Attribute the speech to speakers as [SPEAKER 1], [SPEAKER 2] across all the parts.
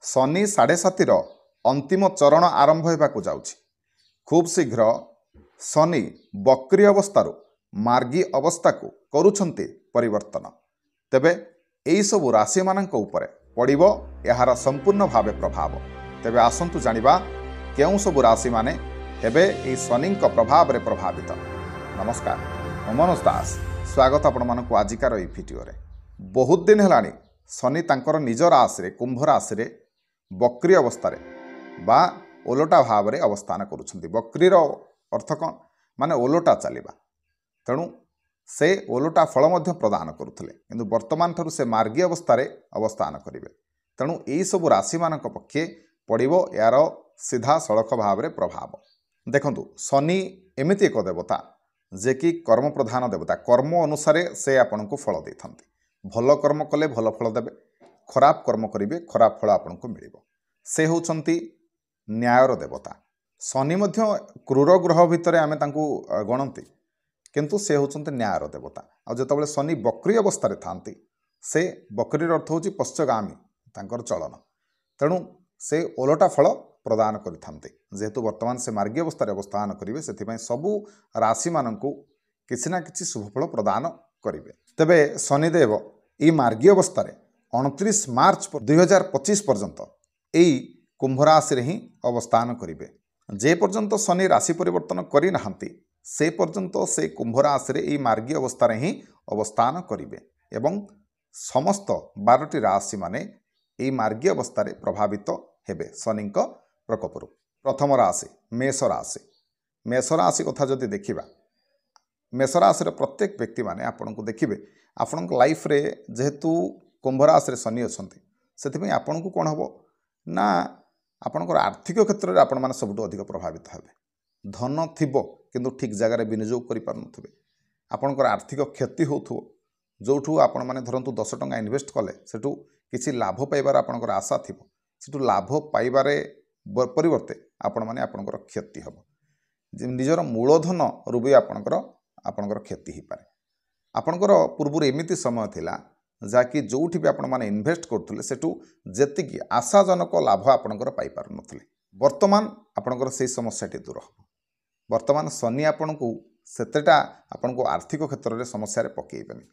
[SPEAKER 1] शनि 7.5 अंतिम चरण आरंभ होगाकू जाउछि। खूब शीघ्र शनि बक्री अवस्था मार्गी अवस्था को करुछन्ति परिवर्तन। तेबे एई सबु राशि मानक उपरे पड़िबो एहार संपूर्ण भावे प्रभाव। तेबे आसंतु जानिबा केउं सबु राशि माने हेबे एई शनिक प्रभाव रे प्रभावित। नमस्कार, मु मनोज दास, स्वागत आपण मानक आजिकार एई भिडियो रे। बहुत दिन हेलानी शनि तांकर निज राशि रे कुंभ राशि रे बक्री अवस्था बा ओलटा भाव रे अवस्थान करुछन्ति। बक्रीर अर्थ कौन माने ओलटा चलिबा। तेणु से ओलटा फल मध्य प्रदान करुथिले, किंतु वर्तमान ठारू से मार्गी अवस्था रे अवस्थान करिवे। तेणु एई सब राशि मानक पक्षे पड़िबो यार सीधा सड़क भाव रे प्रभाव। देखंतु शनि एमिति एक देवता जे कि कर्म प्रधान देवता। कर्म अनुसार से आपनको फल देथांती। भल कर्म कले भल फल देबे, खराब कर्म करिवे खराब फल आपनको मिलिबो। से होचंती न्यायर देवता। शनि मध्य क्रूर ग्रह भितर आमे तांकू गणंती, किंतु से होचंती न्यायर देवता। आ जेतबेले शनि बक्री अवस्था रे थांती, से बक्रीर अर्थ होची पश्चगामी तांकर चलन। तेणु से ओलटा फल प्रदान करिथांती। जेहेतु वर्तमान से मार्गी अवस्था रे अवस्थान करिवे, सेथिपई सबु राशि माननकू किछि ना किछि शुभ फल प्रदान करिवे। तबे शनिदेव ई मार्गी अवस्था रे 29 मार्च 2025 पर्यंत एई कुंभ राशि रे ही अवस्थान करिवे। जे पर्यंत शनि राशि परिवर्तन करि नाहंती, से पर्यंत से कुंभ राशि रे एई मार्गी अवस्था रे ही अवस्थान करिवे एवं समस्त 12टी राशि माने एई मार्गी अवस्था रे प्रभावित हेबे शनिक प्रकोपरु। प्रथम राशि मेष राशि। मेष राशि कथा जदि देखिबा, मेष राशि रे प्रत्येक व्यक्ति माने आपनको देखिबे आपनक लाइफ रे जेहेतु कुंभ राशि रे शनि अछंती, सेथिपई आपनको कोन हबो ना आपनकर आर्थिक क्षेत्र में आपण माने सबुठु अधिक प्रभावित हेबे। धन थिबो किंतु ठीक जगह रे विनियोग करि पार नथिबे। आपनकर आर्थिक क्षति होथो, जोठु आपण माने धरंतु 10 टंका इन्वेस्ट कले सेठु किछि लाभ पाइबार आपनकर आशा थिबो, सेठु लाभ पाइबारे परिवर्ते आपण माने आपनकर क्षति हबो। निजर मूलधन रुबी आपनकर क्षति ही पारे। आपनकर पूर्व एमिति समय थिला जाकि जोठी भी आपण माने इन्वेस्ट करथुले सेठु जेतिकी आशाजनक लाभ आपनकर पाई पार नथुले। वर्तमान आपनकर से समस्याटी दूर हो। वर्तमान शनि आपनकू सेतेटा आपनको आर्थिक क्षेत्र में समस्या रे पकेइबेनी।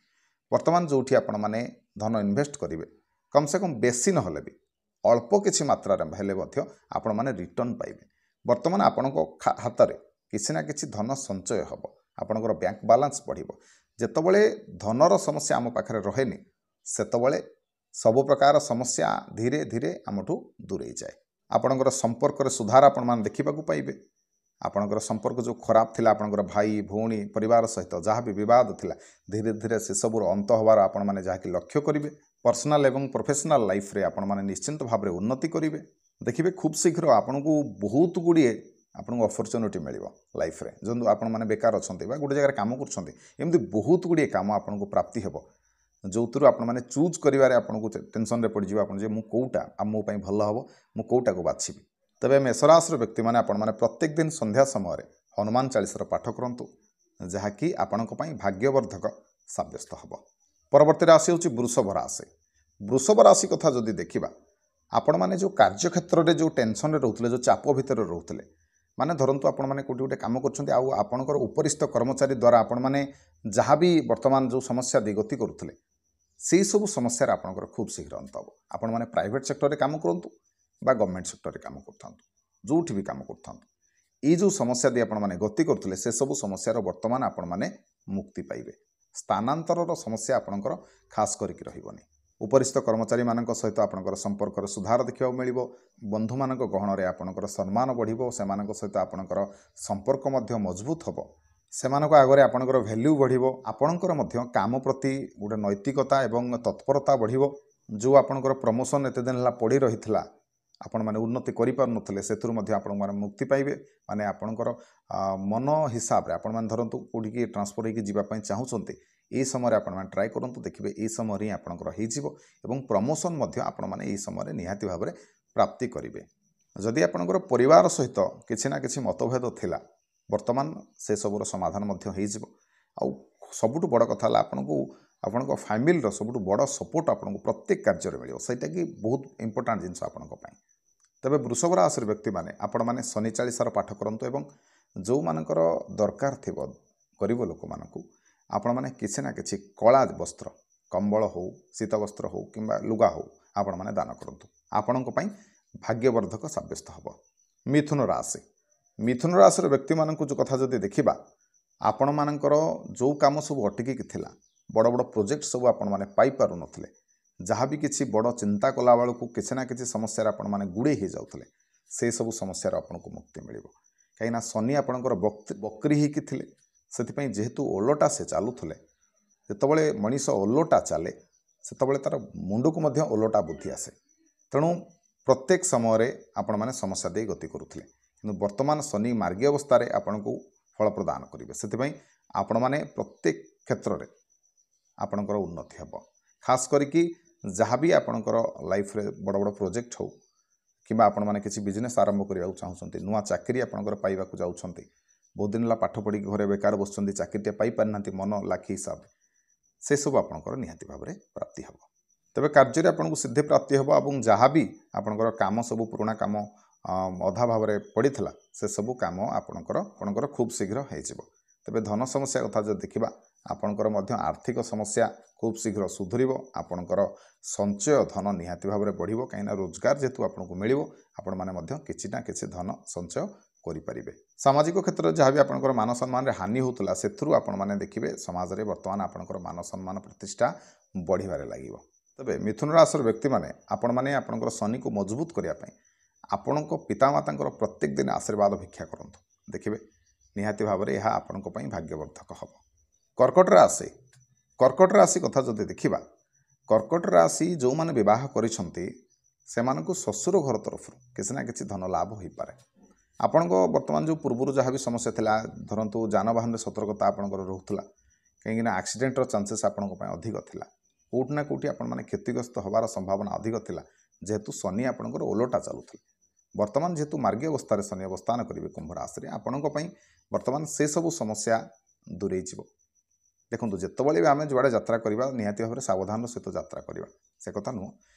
[SPEAKER 1] वर्तमान जोठी आपण माने धन इन्वेस्ट करिवे, कम से कम बेसी न हले भी अल्प किछि मात्रा रे हेले मध्य आपण माने रिटर्न पाइबे। वर्तमान आपनको हाथ रे किछि ना किछि धन संचय हबो, आपनकर बैंक बैलेंस बढ़िबो। जेतबेले धनर समस्या आम पाखरे रहेनी, सेतबेले सबु प्रकार समस्या धीरे धीरे आमठू दूरे जाए। आपनकर संपर्क रे सुधार आपण मान देखिबा को पाइबे। आपनकर संपर्क जो खराब थिला, आपनकर भाई भौणी परिवार सहित जहाँ भी विवाद थिला, धीरे धीरे से सबुर अंत होबार आपण माने जहाँ कि लक्ष्य करिवे। पर्सनल एवं प्रोफेशनल लाइफ रे आपण माने निश्चिंत भाव रे उन्नति करिवे। देखिबे खूब शीघ्र आपनकू बहुत गुड़िए आपनको अपॉर्चुनिटी मिलिबो लाइफ रे। जंतु आपण माने बेकार अछंती बा गुटे जगह काम करछंती, एमती बहुत गुड़िए काम आपनको प्राप्ति हेबो, जोथुरु आपण माने चूज करिवारे आपनको टेंशन रे पड़ जिवो आपण जे मु कोउटा आ मो पई भलो हबो, मु कोउटा को बाछिबी। तबे मेष राशि व्यक्ति माने आपण माने प्रत्येक दिन संध्या समय रे हनुमान चालीसा पाठ करंतु, जहाँ कि आपनको पई भाग्यवर्धक साब्यस्त हबो। परवर्ती राशि होची वृषभ राशि। वृषभ राशि कथा जदि देखिबा, आपण माने जो कार्य क्षेत्र रे जो टेंशन रे रहउतले, जो चाप भितर रहउतले, माने धरंतु आपण माने कोटी गोटे काम करछन्ती आ आपणकर उपरिस्थ कर्मचारी द्वारा आपण माने जहाँ भी वर्तमान जो समस्या दे गति करुतले, से सब समस्या आपनकर खूब शीघ्र अंत हो। आपण माने प्राइवेट सेक्टर रे काम करंतु बा गवर्नमेंट सेक्टर रे काम करथांतु, जोठी भी काम करथांतु, ई जो समस्या दे आपण माने गति करथुले से सब समस्या रो वर्तमान आपण माने मुक्ति पाइबे। स्थानांतरर समस्या आपनकर खास करिक रहिबोनी। उपरिस्थ कर्मचारी मानक सहित आपनकर संपर्क सुधार देखिबा मिलिबो। बंधु मानक गहण रे आपनकर सम्मान बढ़िबो। सेमानक सहित आपनकर संपर्क मध्य मजबूत हबो। सेमानक आगरे आपनकर वैल्यू बढ़िबो। आपनकर मध्य काम प्रति गोटे नैतिकता एवं तत्परता बढ़िबो। जो आपनकर प्रमोशन एते दिन हला पड़ी रहितला, आपण माने उन्नति करि पार नथले, सेथुर मध्य आपण माने मुक्ति पाइबे। माने आपनकर मन हिसाब रे आपण माने धरंतु कोठी की ट्रांसफर होई जिबा पई चाहुचंती, ए समय आपण माने ट्राई करंतु, देखिबे ए समय रे आपनकर होई जिवो एवं प्रमोशन मध्य आपण माने ए समय रे निहाती भाव रे प्राप्ति करिवे। जदि आपनकर परिवार सहित किछि ना किछि मतभेद थिला, वर्तमान से सबुर समाधान मध्य होई जिवो। आ सबुठु बड़ कथा हला आपनको ଆପଣଙ୍କ ଫ୍ୟାମିଲିର ସବୁଠୁ ବଡ଼ ସପୋର୍ଟ ଆପଣଙ୍କୁ ପ୍ରତ୍ୟେକ କାର୍ଯ୍ୟରେ ମିଳିବ, ସେଇଟା କି ବହୁତ ଇମ୍ପୋର୍ଟାଣ୍ଟ ଜିନିଷ ଆପଣଙ୍କ ପାଇଁ। ତେବେ ବୃଷଭ ରାଶିର ବ୍ୟକ୍ତିମାନେ ଆପଣମାନେ ଶନି ଚାଳିଶାର ପାଠ କରନ୍ତୁ ଏବଂ ଯେଉଁମାନଙ୍କର ଦରକାର ଥିବ ଗରିବ ଲୋକମାନଙ୍କୁ ଆପଣମାନେ କିଛି ନା କିଛି କଳା ବସ୍ତ୍ର, କମ୍ବଳ ହେଉ, ଶୀତ ବସ୍ତ୍ର ହେଉ କିମ୍ବା ଲୁଗା ହେଉ ଆପଣମାନେ ଦାନ କରନ୍ତୁ, ଆପଣଙ୍କ ପାଇଁ ଭାଗ୍ୟବର୍ଦ୍ଧକ ସାବ୍ୟସ୍ତ ହେବ। ମିଥୁନ ରାଶି, ମିଥୁନ ରାଶିର ବ୍ୟକ୍ତିମାନଙ୍କୁ ଯେଉଁ କଥା ଯଦି ଦେଖିବା, ଆପଣମାନଙ୍କର ଯେଉଁ କାମ ସବୁ ଅଟକିକି ଥିଲା, ବଡ଼ ବଡ଼ ପ୍ରୋଜେକ୍ଟ ସବୁ ଆପଣମାନେ ପାଇପାରୁନଥିଲେ, ଯାହା ବି କିଛି ବଡ଼ ଚିନ୍ତା କଲାବେଳକୁ କିଛି ନା କିଛି ସମସ୍ୟାରେ ଆପଣମାନେ ଗୁଡ଼େଇ ହେଇଯାଉଥିଲେ, ସେସବୁ ସମସ୍ୟାରୁ ଆପଣଙ୍କୁ ମୁକ୍ତି ମିଳିବ। କାହିଁକିନା ଶନି ଆପଣଙ୍କର ବକ୍ରି ହେଇକି ଥିଲେ, ସେଥିପାଇଁ ଯେହେତୁ ଓଲଟା ସେ ଚାଲୁଥିଲେ, ଯେତେବେଳେ ମଣିଷ ଓଲଟା ଚାଲେ ସେତେବେଳେ ତା'ର ମୁଣ୍ଡକୁ ମଧ୍ୟ ଓଲଟା ବୁଦ୍ଧି ଆସେ। ତେଣୁ ପ୍ରତ୍ୟେକ ସମୟରେ ଆପଣମାନେ ସମସ୍ୟା ଦେଇ ଗତି କରୁଥିଲେ, କିନ୍ତୁ ବର୍ତ୍ତମାନ ଶନି ମାର୍ଗୀ ଅବସ୍ଥାରେ ଆପଣଙ୍କୁ ଫଳ ପ୍ରଦାନ କରିବେ। ସେଥିପାଇଁ ଆପଣମାନେ ପ୍ରତ୍ୟେକ କ୍ଷେତ୍ରରେ ଆପଣଙ୍କର ଉନ୍ନତି ହେବ। ଖାସ୍ କରିକି ଯାହା ବି ଆପଣଙ୍କର ଲାଇଫରେ ବଡ଼ ବଡ଼ ପ୍ରୋଜେକ୍ଟ ହେଉ କିମ୍ବା ଆପଣମାନେ କିଛି ବିଜନେସ୍ ଆରମ୍ଭ କରିବାକୁ ଚାହୁଁଛନ୍ତି, ନୂଆ ଚାକିରି ଆପଣଙ୍କର ପାଇବାକୁ ଯାଉଛନ୍ତି, ବହୁତ ଦିନ ହେଲା ପାଠ ପଢ଼ିକି ଘରେ ବେକାର ବସୁଛନ୍ତି, ଚାକିରିଟେ ପାଇପାରିନାହାନ୍ତି ମନ ଲାଖି ହିସାବରେ, ସେସବୁ ଆପଣଙ୍କର ନିହାତି ଭାବରେ ପ୍ରାପ୍ତି ହେବ। ତେବେ କାର୍ଯ୍ୟରେ ଆପଣଙ୍କୁ ସିଦ୍ଧି ପ୍ରାପ୍ତି ହେବ ଏବଂ ଯାହା ବି ଆପଣଙ୍କର କାମ ସବୁ ପୁରୁଣା କାମ ଅଧା ଭାବରେ ପଡ଼ିଥିଲା, ସେସବୁ କାମ ଆପଣଙ୍କର ଖୁବ୍ ଶୀଘ୍ର ହେଇଯିବ। ତେବେ ଧନ ସମସ୍ୟା କଥା ଯଦି ଦେଖିବା, ଆପଣଙ୍କର ମଧ୍ୟ ଆର୍ଥିକ ସମସ୍ୟା ଖୁବ୍ ଶୀଘ୍ର ସୁଧୁରିବ। ଆପଣଙ୍କର ସଞ୍ଚୟ ଧନ ନିହାତି ଭାବରେ ବଢ଼ିବ, କାହିଁକିନା ରୋଜଗାର ଯେହେତୁ ଆପଣଙ୍କୁ ମିଳିବ, ଆପଣମାନେ ମଧ୍ୟ କିଛି ନା କିଛି ଧନ ସଞ୍ଚୟ କରିପାରିବେ। ସାମାଜିକ କ୍ଷେତ୍ରରେ ଯାହା ବି ଆପଣଙ୍କର ମାନ ସମ୍ମାନରେ ହାନି ହେଉଥିଲା, ସେଥିରୁ ଆପଣମାନେ ଦେଖିବେ ସମାଜରେ ବର୍ତ୍ତମାନ ଆପଣଙ୍କର ମାନ ସମ୍ମାନ ପ୍ରତିଷ୍ଠା ବଢ଼ିବାରେ ଲାଗିବ। ତେବେ ମିଥୁନ ରାଶିର ବ୍ୟକ୍ତିମାନେ ଆପଣମାନେ ଆପଣଙ୍କର ଶନିକୁ ମଜବୁତ କରିବା ପାଇଁ ଆପଣଙ୍କ ପିତାମାତାଙ୍କର ପ୍ରତ୍ୟେକ ଦିନ ଆଶୀର୍ବାଦ ଭିକ୍ଷା କରନ୍ତୁ, ଦେଖିବେ ନିହାତି ଭାବରେ ଏହା ଆପଣଙ୍କ ପାଇଁ ଭାଗ୍ୟବର୍ଦ୍ଧକ ହେବ। କର୍କଟ ରାଶି, କର୍କଟ ରାଶି କଥା ଯଦି ଦେଖିବା, କର୍କଟ ରାଶି ଯେଉଁମାନେ ବିବାହ କରିଛନ୍ତି ସେମାନଙ୍କୁ ଶ୍ୱଶୁର ଘର ତରଫରୁ କିଛି ନା କିଛି ଧନ ଲାଭ ହୋଇପାରେ। ଆପଣଙ୍କ ବର୍ତ୍ତମାନ ଯେଉଁ ପୂର୍ବରୁ ଯାହା ବି ସମସ୍ୟା ଥିଲା, ଧରନ୍ତୁ ଯାନବାହନରେ ସତର୍କତା ଆପଣଙ୍କର ରହୁଥିଲା, କାହିଁକିନା ଆକ୍ସିଡେଣ୍ଟର ଚାନ୍ସେସ୍ ଆପଣଙ୍କ ପାଇଁ ଅଧିକ ଥିଲା, କେଉଁଠି ନା କେଉଁଠି ଆପଣମାନେ କ୍ଷତିଗ୍ରସ୍ତ ହେବାର ସମ୍ଭାବନା ଅଧିକ ଥିଲା, ଯେହେତୁ ଶନି ଆପଣଙ୍କର ଓଲଟା ଚାଲୁଥିଲେ। ବର୍ତ୍ତମାନ ଯେହେତୁ ମାର୍ଗୀ ଅବସ୍ଥାରେ ଶନି ଅବସ୍ଥାନ କରିବେ କୁମ୍ଭ ରାଶିରେ, ଆପଣଙ୍କ ପାଇଁ ବର୍ତ୍ତମାନ ସେସବୁ ସମସ୍ୟା ଦୂରେଇ ଯିବ। ଦେଖନ୍ତୁ, ଯେତେବେଳେ ବି ଆମେ ଯୁଆଡ଼େ ଯାତ୍ରା କରିବା ନିହାତି ଭାବରେ ସାବଧାନର ସହିତ ଯାତ୍ରା କରିବା, ସେ କଥା ନୁହଁ,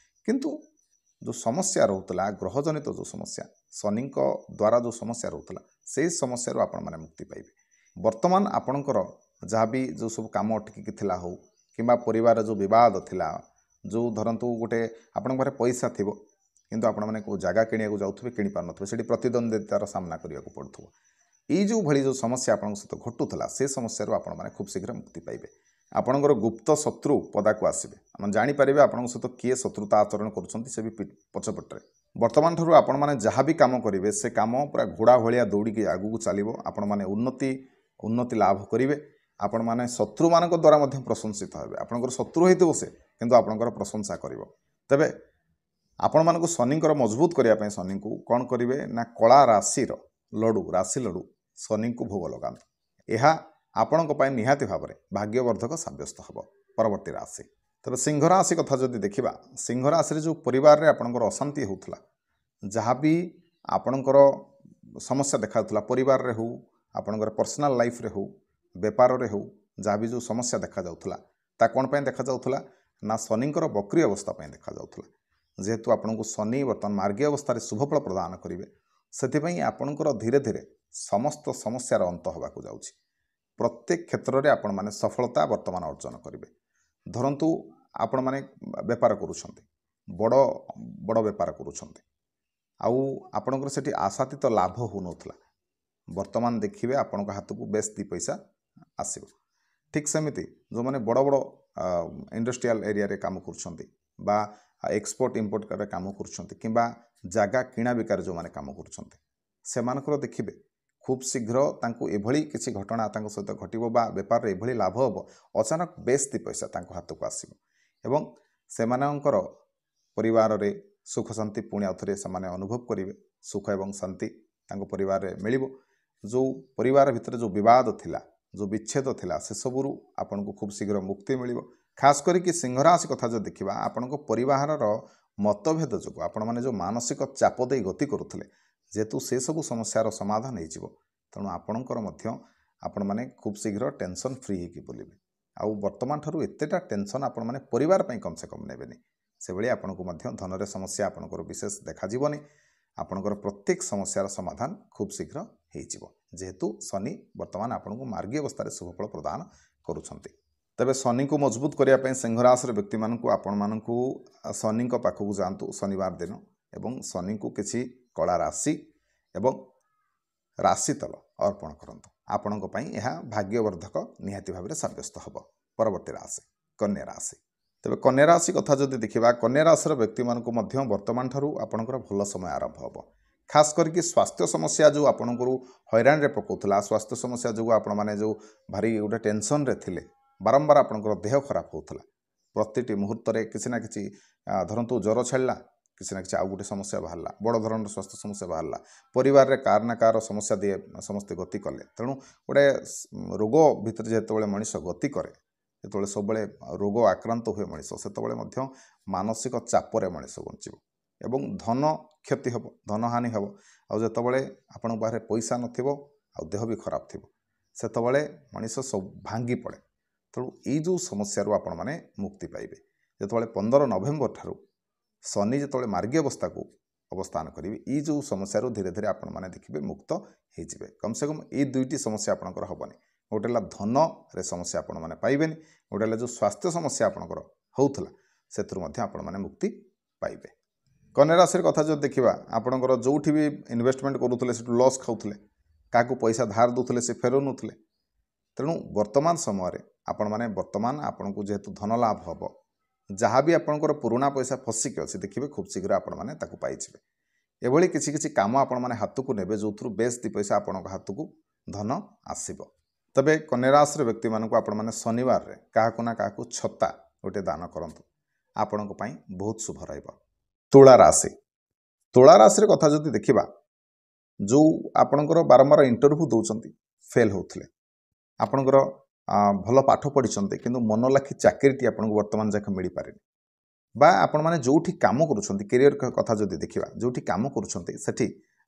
[SPEAKER 1] କିନ୍ତୁ ଯେଉଁ ସମସ୍ୟା ରହୁଥିଲା ଗ୍ରହଜନିତ ଯେଉଁ ସମସ୍ୟା, ଶନିଙ୍କ ଦ୍ୱାରା ଯେଉଁ ସମସ୍ୟା ରହୁଥିଲା, ସେଇ ସମସ୍ୟାରୁ ଆପଣମାନେ ମୁକ୍ତି ପାଇବେ। ବର୍ତ୍ତମାନ ଆପଣଙ୍କର ଯାହା ବି ଯେଉଁ ସବୁ କାମ ଅଟକିକି ଥିଲା ହେଉ କିମ୍ବା ପରିବାରରେ ଯେଉଁ ବିବାଦ ଥିଲା, ଯେଉଁ ଧରନ୍ତୁ ଗୋଟେ ଆପଣଙ୍କ ପାଖରେ ପଇସା ଥିବ କିନ୍ତୁ ଆପଣମାନେ କେଉଁ ଜାଗା କିଣିବାକୁ ଯାଉଥିବେ, କିଣିପାରୁନଥିବେ, ସେଠି ପ୍ରତିଦ୍ୱନ୍ଦ୍ୱିତାର ସାମ୍ନା କରିବାକୁ ପଡ଼ୁଥିବ, ଏଇ ଯେଉଁ ଭଳି ଯେଉଁ ସମସ୍ୟା ଆପଣଙ୍କ ସହିତ ଘଟୁଥିଲା, ସେ ସମସ୍ୟାରୁ ଆପଣମାନେ ଖୁବ୍ ଶୀଘ୍ର ମୁକ୍ତି ପାଇବେ। ଆପଣଙ୍କର ଗୁପ୍ତ ଶତ୍ରୁ ପଦାକୁ ଆସିବେ, ଆପଣ ଜାଣିପାରିବେ ଆପଣଙ୍କ ସହିତ କିଏ ଶତ୍ରୁତା ଆଚରଣ କରୁଛନ୍ତି ସେ ବି ପଛପଟରେ। ବର୍ତ୍ତମାନ ଠାରୁ ଆପଣମାନେ ଯାହା ବି କାମ କରିବେ, ସେ କାମ ପୁରା ଘୋଡ଼ା ଭଳିଆ ଦୌଡ଼ିକି ଆଗକୁ ଚାଲିବ। ଆପଣମାନେ ଉନ୍ନତି ଲାଭ କରିବେ। ଆପଣମାନେ ଶତ୍ରୁମାନଙ୍କ ଦ୍ୱାରା ମଧ୍ୟ ପ୍ରଶଂସିତ ହେବେ। ଆପଣଙ୍କର ଶତ୍ରୁ ହେଇଥିବ ସେ, କିନ୍ତୁ ଆପଣଙ୍କର ପ୍ରଶଂସା କରିବ। ତେବେ ଆପଣମାନଙ୍କୁ ଶନିଙ୍କର ମଜବୁତ କରିବା ପାଇଁ ଶନିଙ୍କୁ କ'ଣ କରିବେ ନା, କଳା ରାଶି ଲଡ଼ୁ ଶନିଙ୍କୁ ଭୋଗ ଲଗାନ୍ତୁ। ଏହା ଆପଣଙ୍କ ପାଇଁ ନିହାତି ଭାବରେ ଭାଗ୍ୟବର୍ଦ୍ଧକ ସାବ୍ୟସ୍ତ ହେବ। ପରବର୍ତ୍ତୀ ରାଶି, ତେବେ ସିଂହ ରାଶି କଥା ଯଦି ଦେଖିବା, ସିଂହ ରାଶିରେ ଯେଉଁ ପରିବାରରେ ଆପଣଙ୍କର ଅଶାନ୍ତି ହେଉଥିଲା, ଯାହା ବି ଆପଣଙ୍କର ସମସ୍ୟା ଦେଖାଯାଉଥିଲା, ପରିବାରରେ ହେଉ, ଆପଣଙ୍କର ପର୍ସନାଲ୍ ଲାଇଫ୍ରେ ହେଉ, ବେପାରରେ ହେଉ, ଯାହା ବି ଯେଉଁ ସମସ୍ୟା ଦେଖାଯାଉଥିଲା, ତା କ'ଣ ପାଇଁ ଦେଖାଯାଉଥିଲା ନା ଶନିଙ୍କର ବକ୍ରି ଅବସ୍ଥା ପାଇଁ ଦେଖାଯାଉଥିଲା। ଯେହେତୁ ଆପଣଙ୍କୁ ଶନି ବର୍ତ୍ତମାନ ମାର୍ଗୀ ଅବସ୍ଥାରେ ଶୁଭଫଳ ପ୍ରଦାନ କରିବେ, ସେଥିପାଇଁ ଆପଣଙ୍କର ଧୀରେ ଧୀରେ ସମସ୍ତ ସମସ୍ୟାର ଅନ୍ତ ହେବାକୁ ଯାଉଛି। ପ୍ରତ୍ୟେକ କ୍ଷେତ୍ରରେ ଆପଣମାନେ ସଫଳତା ବର୍ତ୍ତମାନ ଅର୍ଜନ କରିବେ। ଧରନ୍ତୁ ଆପଣମାନେ ବେପାର କରୁଛନ୍ତି, ବଡ଼ ବେପାର କରୁଛନ୍ତି, ଆଉ ଆପଣଙ୍କର ସେଠି ଆଶାତୀତ ଲାଭ ହେଉନଥିଲା, ବର୍ତ୍ତମାନ ଦେଖିବେ ଆପଣଙ୍କ ହାତକୁ ବେଶ୍ ଦୁଇ ପଇସା ଆସିବ। ଠିକ୍ ସେମିତି ଯେଉଁମାନେ ବଡ଼ ଇଣ୍ଡଷ୍ଟ୍ରିଆଲ ଏରିଆରେ କାମ କରୁଛନ୍ତି ବା ଏକ୍ସପୋର୍ଟ ଇମ୍ପୋର୍ଟରେ କାମ କରୁଛନ୍ତି କିମ୍ବା ଜାଗା କିଣା ବିକାରେ ଯେଉଁମାନେ କାମ କରୁଛନ୍ତି, ସେମାନଙ୍କର ଦେଖିବେ ଖୁବ୍ ଶୀଘ୍ର ତାଙ୍କୁ ଏଭଳି କିଛି ଘଟଣା ତାଙ୍କ ସହିତ ଘଟିବ ବା ବେପାରରେ ଏଭଳି ଲାଭ ହେବ, ଅଚାନକ ବେଶ୍ ଦୁଇ ପଇସା ତାଙ୍କ ହାତକୁ ଆସିବ ଏବଂ ସେମାନଙ୍କର ପରିବାରରେ ସୁଖ ଶାନ୍ତି ପୁଣି ଆଉ ଥରେ ସେମାନେ ଅନୁଭବ କରିବେ। ସୁଖ ଏବଂ ଶାନ୍ତି ତାଙ୍କ ପରିବାରରେ ମିଳିବ। ଯେଉଁ ପରିବାର ଭିତରେ ଯେଉଁ ବିବାଦ ଥିଲା, ଯେଉଁ ବିଚ୍ଛେଦ ଥିଲା, ସେସବୁରୁ ଆପଣଙ୍କୁ ଖୁବ୍ ଶୀଘ୍ର ମୁକ୍ତି ମିଳିବ। ଖାସ୍ କରିକି ସିଂହ ରାଶି କଥା ଯଦି ଦେଖିବା, ଆପଣଙ୍କ ପରିବାରର ମତଭେଦ ଯୋଗୁଁ ଆପଣମାନେ ଯେଉଁ ମାନସିକ ଚାପ ଦେଇ ଗତି କରୁଥିଲେ, ଯେହେତୁ ସେସବୁ ସମସ୍ୟାର ସମାଧାନ ହେଇଯିବ, ତେଣୁ ଆପଣଙ୍କର ମଧ୍ୟ ଆପଣମାନେ ଖୁବ୍ ଶୀଘ୍ର ଟେନସନ୍ ଫ୍ରି ହେଇକି ବୁଲିବେ। आउ वर्तमान ठारू एतेटा टेंशन आपण माने परिवार पई कम से कम नेबेनी से भली आपनको मध्य धनरे समस्या आपनकर विशेष देखा जीवनी आपनकर प्रत्येक समस्यार समाधान खूब शीघ्र हो जेहेतु शनि वर्तमान आपनको मार्गी अवस्था शुभफल प्रदान करुछंती। तबे शनि को मजबूत करने सिंह राशि व्यक्ति मानक आपण मानक शनि पाखक जातु शनिवार दिन एवं शनि को किसी कला राशि एवं राशि तल अर्पण करंतु आपणक पई यह भाग्यवर्धक निहाती भाव में सब्यस्त हम। परवर्ती राशि कन्या राशि। तेज कन्या राशि कथा जदि देखा कन्या राशि व्यक्ति मानक वर्तमान ठारू आपणकर भल समय आरंभ हम खास करके स्वास्थ्य समस्या जो आपंकर हैरान रे पकाउला स्वास्थ्य समस्या जो आपण मैंने जो भारी गोटे टेंशन रे थिले बारंबार आपंकर देह खराब होता प्रति मुहूर्त किसी ना कि धरतु ज्वर छाड़ा किसी ना कि आउ गोटे समस्या बाहर बड़ धरण स्वास्थ्य समस्या बाहर परिवार रे कार ना कार समस्या दिए समस्ते गति कले तेणु गोटे रोग भितर जो मनीष गति करे जो सब रोग आक्रांत हुए मनीष से मानसिक चापर मनीष बंचब एवं धन क्षति हम धन हानि हम आते आपण बाहर पैसा नथिबो आ देह भी खराब थी से मनीष सब भांगी पड़े तेणु यू समस्या आपण मैंने मुक्ति पाइबे जो 15 नवेम्बर ठारू शनि जो मार्गी अवस्था को अवस्थान करेंगे ये जो समस्या धीरे धीरे आपण मैंने देखिए मुक्त हो कम से कम ये दुईटी समस्या आपंकर हेनी गोटे धन रे समस्या आपण मैंने पाइबे गोटे जो स्वास्थ्य समस्या आपंकर होता से आपण मैंने मुक्ति पाइबे। कन्या राशि कथा जो देखा आपंकर जो भी इन्वेस्टमेंट करुले से लॉस खाऊले क्या पैसा धार दूसरे से फेर नुले तेणु वर्तमान समय आपण मैंने वर्तमान आपन को जेहेतु धन लाभ हम जहाँ भी आपंकर पुराना पैसा फसिक अच्छे देखिए खूब शीघ्र आपण मैंने पाइबे एभली किसी किसी काम आपण मैंने हाथ को नेबे जो बेस दी पैसा आपण हाथ को धन आसब। तबे कन्या राशि व्यक्ति मानक आपण मैंने शनिवार रे काहाकु ना काहाकु छत्ता गोटे दान करंतु आपण बहुत शुभ रहिबो। तुला राशि। तुला राशि कथा जदि देखिबा जो आपणकर बारंबार इंटरव्यू दौरान फेल होते आपणकर भल पाठ पढ़ी किंतु मन लाखी चाकरीटी आपको वर्तमान जाक मिल पारे बा आपण मैंने जो काम करुँच कैरियर कथा जदि देखा जो काम करुँच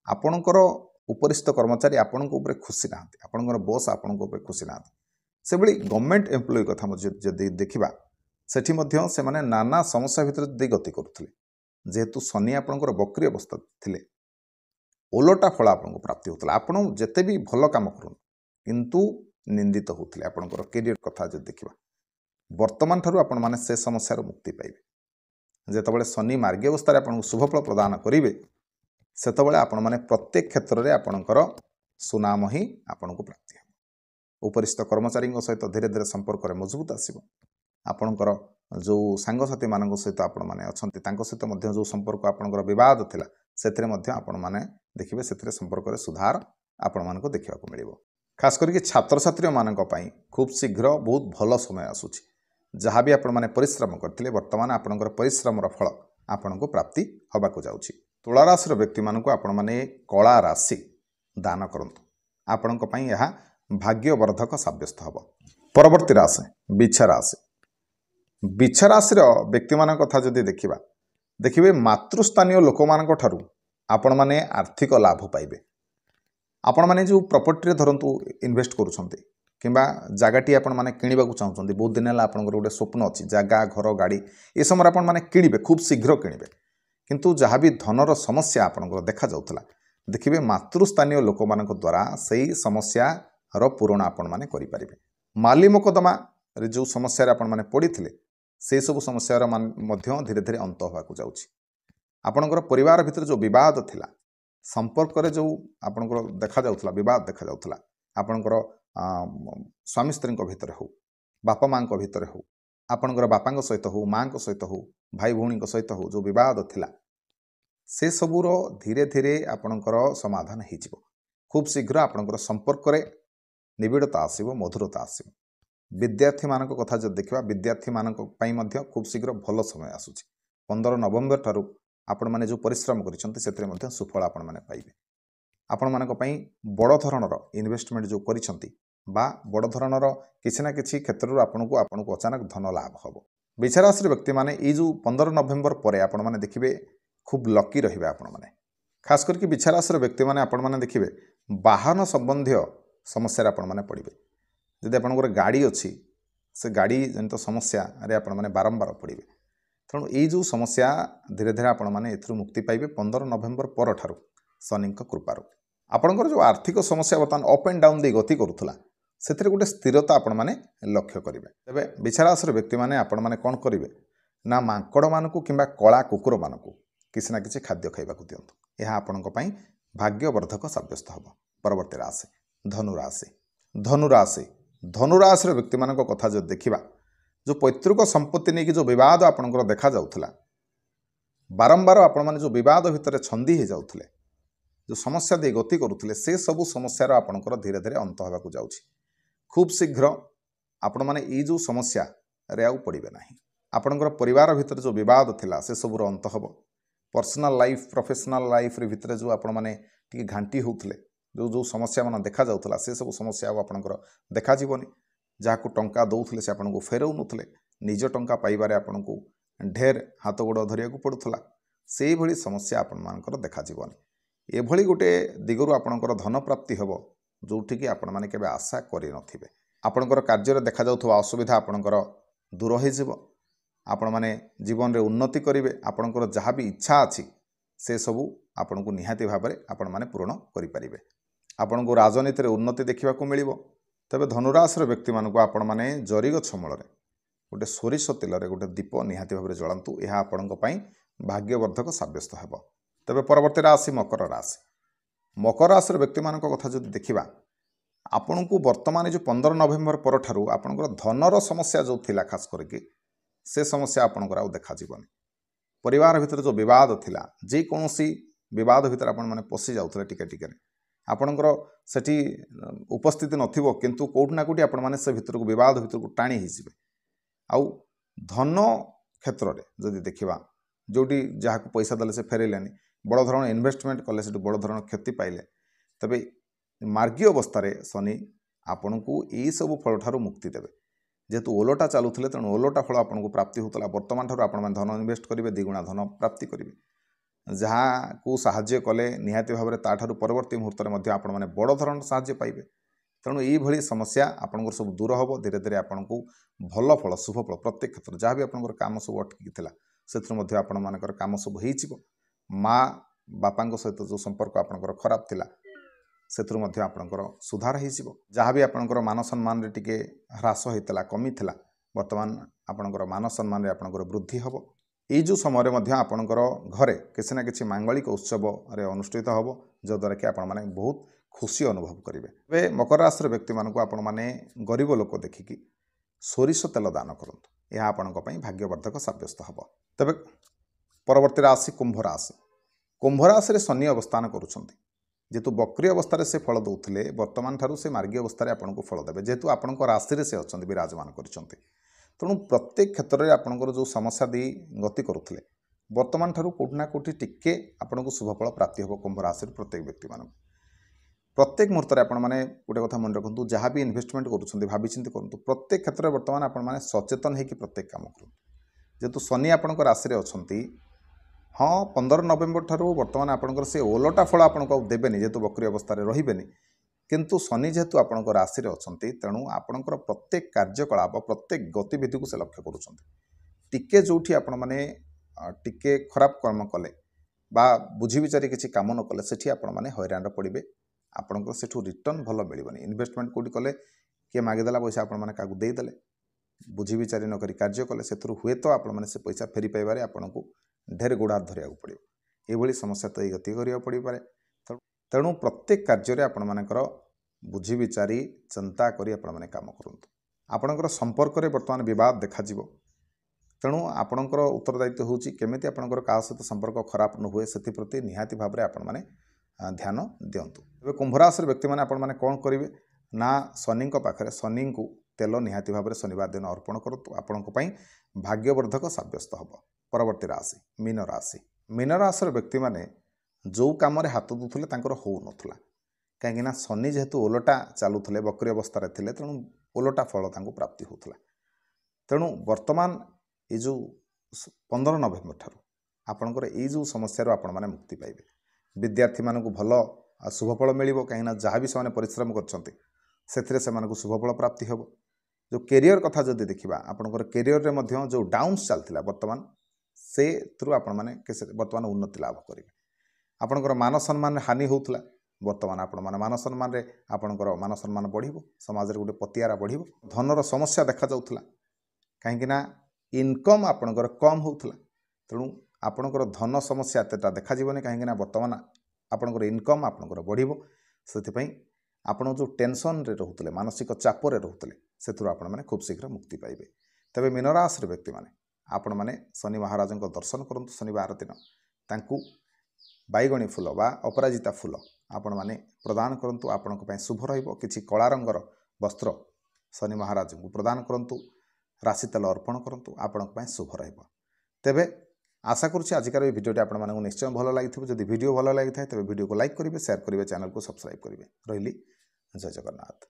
[SPEAKER 1] आपणकर उपरिस्थ कर्मचारी आपण खुशी ना आपणकर बॉस आपण खुशी ना से गवर्नमेंट एम्प्लॉय कथा जदि देखा से माने नाना समस्या भितर गति करुले जेहेतु शनि आपणकर बक्री अवस्था थिले ओलटा फल आपको प्राप्ति होता आपड़ जिते भी भल कम करूँ किंतु निंदित होते आपणकर कैरियर कथा जो देखा वर्तमान ठारू आपण माने से समस्या मुक्ति पाइबे जेतबले शनि मार्गी अवस्था आपको शुभफल प्रदान करेंगे सेतबले आपण माने प्रत्येक क्षेत्र में आपणकर सुनाम ही आपन को प्राप्ति हो उपरिस्थ कर्मचारी सहित धीरे धीरे संपर्क मजबूत आसब आपणकर जो सांगसाथी मान सहित आपण मैंने अच्छा सहित जो संपर्क आपणकर विवाद थिला सेथिरे मध्य आपण माने देखिबे सेथिरे संपर्क रे सुधार आपण मानको देखिबा को मिलिबो। खास करके छात्र छात्री मानक पई खूब शीघ्र बहुत भल समय आसुछि जहाँ भी आपण माने परिश्रम करथिले वर्तमान आपणकर परिश्रमर फल आपण को प्राप्ति होबा को जाउछि। तुला राशि व्यक्ति मानक आपण माने कला राशि दान करंतु आपणक पई यह भाग्यवर्धक साब्यस्त हब। परवर्ती राशि बिच्छा राशि। बिच्छा राशि व्यक्ति मान कथा जदि देखा देखिए मातृस्थानीय लोक मान ठारू आपण माने आर्थिक लाभ पाइबे आपण माने जो प्रॉपर्टी धरतु इन्वेस्ट करुछंती किंबा जगहटी आपण माने किनिबा को चाहउछंती बहुत दिन है आपन गोटे स्वप्न अच्छी जगह घर गाड़ी ये समय आपण माने किनिबे खूब शीघ्र किनिबे किंतु जहाँ भी धनर समस्या आपन देखा जाउथला देखिए मातृस्थानीय लोक मान द्वारा सही समस्या पूरण आपण माने करि परिबे। माली मोकदमा रे जो समस्या आपण माने पड़िथिले से सब समस्या धीरे धीरे अंत होगा जाउछि आपणकर परिवार भितर जो विवाद थिला संपर्क रे जो आपणकर देखा जाउथला विवाद देखा जाउथला आपणकर स्वामी स्त्री भितर हो बापा माँ भितर हो आपणकर बापा सहित हो माँ सहित हो भाई भौणी सहित हो जो विवाद थिला से सबूर धीरे धीरे आपणकर समाधान हो खूब शीघ्र आपणकर संपर्क रे निबिड़ता आसीबो मधुरता आसीबो। विद्यार्थी मानक कथा जो देखा विद्यार्थी मानक पई मध्य खूब शीघ्र भल समय आसुछि 15 नवेम्बर ठारू आपण माने जो परिश्रम करिसंते सेतरे मध्य सुफल आपण माने पाइबे आपण मानक पई बड़ धरणर इन्वेस्टमेंट जो करिसंती बा बड़ धरणर किछि ना किछि क्षेत्ररु आपनको अचानक धन लाभ हबो। बिच्छा राशि व्यक्ति माने ई जो 15 नवेम्बर परे आपण माने देखिबे खूब लकी रहिबे आपण माने खास करके बिच्छा राशि व्यक्ति माने आपण माने देखिबे वाहन संबंधी समस्या आपण माने पड़िबे जदि आपनकर गाड़ी अच्छी से गाड़ी जनित समस्या आपण मैंने बारंबार पड़े। तेणु यही जो समस्या धीरे धीरे आपण मैंने मुक्ति पाइबे 15 नवेम्बर पर ठारू शनि कृपार। आपणकर जो आर्थिक समस्या बर्तमान अप एंड डाउन दे गति करूला से गोटे स्थिरता आपण मैंने लक्ष्य करेंगे। तेज बिछाराशि व्यक्ति मैंने आपण मैंने कौन करेंगे ना मांकड़ मानू कि कला कुकुर मानू किसी ना कि खाद्य खाइबा दिंतु। यह आपण भाग्यवर्धक सब्यस्त हम। परवर्ती राशि धनुराशि। धनुराशि धनुराशि व्यक्ति मान कथा जो देखा जो पैतृक संपत्ति नहीं कि जो विवाद आपंकर देखा जाऊला बारंबार आपण मैंने जो विवाद भितर छंदी हो जाते जो समस्या दे गति करुले से सबू समस्यार आपंकर धीरे धीरे अंत होगा जाऊँगी। खूब शीघ्र आपण मैंने ये जो समस्या रे आउ पड़े ना। आपणकर परिवार भितर जो विवाद थिला से सबूर अंत हम। पर्सनल लाइफ प्रोफेशनल लाइफ रे भितर जो आपण मैंने टी घांटी होते जो जो समस्या मान देखा जाऊला से सब समस्या आपणकर देखा जीवनी। जहाँ को टंका दौले से आपको फेरऊ नुले निज टंका पाइबारे आपन को ढेर हाथ गोड़ धरिया पड़ूला से भली समस्या आपण मानकर देखा जीवनी। एभली गोटे दिगरु आपणकर धन प्राप्ति हम जोठी कि आपण माने केबे आशा करि नथिबे। आपणकर कार्य देखा जाउथवा असुविधा आपणकर दूर हो जिवो। आपण माने जीवन रे उन्नति करिवे। आपणकर जहाँ भी इच्छा अछि से सबु आपण को निहाती भाव में आपण माने पूर्ण करि परिबे। आपण को राजनीति रे उन्नति देखा मिलिबो। तेबे धनुराशि व्यक्ति मानक आपण माने जरी गछ मूल गोटे सोरिष तेल गोटे दीप निहाती भाव में जलांतु। यह आपण भाग्यवर्धक सब्यस्त हेब। तेबे परवर्ती राशि मकर राशि। मकर राशि व्यक्ति मानक कथा जो देखा आपण को वर्तमान जो 15 नवेम्बर पर ठारू आपणकर धनर समस्या जो थिला खास करके से समस्या आपणकर आउ देखा जीवनी। परिवार भितर जो विवाद थिला जेकोसी विवाद भितर आपण माने पशि जाउथले टिके टिके आपणकर सेठी उपस्थिति नथिबो किंतु कोठ ना कोठी आपण माने से भितर को विवाद भितर को टाणी हिसिबे। आउ धन क्षेत्र में जदि देखा जोटी जहाँ को पैसा देले से फेरैलेनी बड़ धरण इन्वेस्टमेंट कले से बड़ धरण क्षति पाइले तबे मार्गीय अवस्था शनि आपण को यही सब फल ठारू मुक्ति देवे। जेहेतु ओलटा चलुले तेणु ओलटा फल आपको प्राप्ति होता बर्तमान ठारू आपण धन इन्वेस्ट करेंगे द्विगुणा धन प्राप्ति करेंगे। जहाँ को साहाय्य कले निहाती भाव में ताठारू परवर्ती मुहूर्त में आपण मैंने बड़ धरण साहाय्य पाइबे। तेणु ये समस्या आपंकर सब दूर हम। धीरे धीरे आपन को भल फल शुभ फल प्रत्येक क्षेत्र जहाँ भी आपंकर काम सब अटकी था आपण मानकर काम सब हो। माँ बापा सहित जो संपर्क आपंकर खराब थिला सेथुर मध्य आपंकर सुधार हो। जहाँ भी आपंकर मान सम्मान रे टिके ह्रास होता कमी थिला वर्तमान आपंकर मान सम्मान रे आपंकर वृद्धि हम। ये जो समय में आपंकर घरे किसी ना कि मांगलिक उत्सव अनुष्ठित हम जद्वारा कि आपण माने बहुत खुशी अनुभव करेंगे। वे मकर राशि व्यक्ति मानक आपण माने गरीब लोक देखिकी सोरिष तेल दान करंतु। यह आपण भाग्यवर्धक सब्यस्त हम। तेबे परवर्ती राशि कुंभ राशि। कुंभ राशि शनि अवस्थान करुछंती जेतु बक्री अवस्था से फल दौले वर्तमान ठारू से मार्गी अवस्था आपन को फल देवे जेहेतु आपण राशि से अच्छा विराजमान करछंती। तेणु प्रत्येक क्षेत्र में आपंकर जो समस्या दे गति करुले वर्तमान ठारू कोठना कोठी टिके आपन को शुभ फल प्राप्ति हम। कुंभ राशि प्रत्येक व्यक्ति मानक प्रत्येक मुहूर्त में आपण मैंने गोटे कथा मन रखु जहाँ भी इन्वेस्टमेंट करुँच भाविचिंत करूँ प्रत्येक क्षेत्र में वर्तमान आपण मैंने सचेतन होकर प्रत्येक काम करूँ। जेहेतु शनि आपण राशि अच्छा हाँ 15 नवेम्बर ठारू वर्तमान आपंकर से ओलटा फल आपको देवेनि जेहेतु बकरी अवस्था रही किंतु शनि जेहेतु आपण राशि अच्छा तेणु आपंकर प्रत्येक कार्यकलाप प्रत्येक गतिविधि को से लक्ष्य करुँच। टिके जोठी आपण मैंने टिके खराब कर्म कले बा बुझी विचारी किसी काम न कले सेठी आपण मैंने हैरान पड़े। आपंकर सेठू रिटर्न भल मिलबनी। इन्वेस्टमेंट कौटी कले किए मागिदेला पैसा आपण मैंने क्या देदेले बुझी विचारी नक कार्य कले से हुए तो आपण मैंने से पैसा फेरी पाइबारे आपण को ढेर गोड़ा धरिया पड़ो। ये समस्या तो गति करा पड़े। तेणु प्रत्येक कार्य आपण मानकर बुझी विचारी चिंता करी आपण मैंने काम करूँ। आपणकर संपर्क में बर्तमान विवाद देखा तेणु आपणकर उत्तरदायित्व होची केमिति आपणकर का सहित संपर्क खराब न हुए से प्रति निहाती भाव में आपण मैंने ध्यान दिंतु। तेज कुंभ राशि व्यक्ति मैंने आपण मैंने कौन करेंगे ना शनि पाखे शनि को तेल निहाती भाव में शनिवार दिन अर्पण करूँ आपण भाग्यवर्धक सब्यस्त हम। परवर्ती राशि मीन राशि। मीन राशि व्यक्ति मैंने जो कम हाथ दूसरे हो नाला कहीं शनि जेहेतु ओलटा चलुले बकरी अवस्था थे तेणु ओलटा फल प्राप्ति होता। तेणु वर्तमान ये जो 15 नवेम्बर ठारू आपंकर ये जो समस्या आपण मैंने मुक्ति पाइबे। विद्यार्थी मानक भल शुभफल मिल कहीं जहाँ भी से परिश्रम कर शुभफल प्राप्ति हम। जो कैरियर कथा जदि देखा आपंकर कैरियर में जो डाउन्स चलता बर्तमान से थ्रु आपण मैंने बर्तमान उन्नति लाभ करेंगे। आपंकर मान सम्मान हानि होता बर्तमान आपण मैंने मान सम्मान आपंकर मान सम्मान बढ़ समाज में गोटे पतियारा बढ़ धनर समस्या देखा जाऊला कहीं इनकम आपंकर कम होता तेणु आपंकर धन समस्या एतटा देखाଯିबनी कहीं बर्तमान आपंकर इनकम आपंकर बढ़ से आपण जो टेंशन रे रोते मानसिक चापर रोते से आपण मैंने खूब शीघ्र मुक्ति पाइबे। तेबे मीन राशि व्यक्ति मैंने आपण मैंने शनि महाराज दर्शन करूँ शनिवार दिन तांकु बैगणी फूल बा अपराजिता फूल आपण मैंने प्रदान करूँ आपण शुभ रही कला रंगर वस्त्र शनि महाराज को प्रदान करूँ राशि तेल अर्पण करूँ आपण शुभ रबे। आशा करुँच आजिकार भिडियोटी आपको निश्चय भल लगी जब वीडियो भल लगी था तेज वीडियो को लाइक करेंगे शेयर करेंगे चैनल को सब्सक्राइब करेंगे। रही जय जगन्नाथ।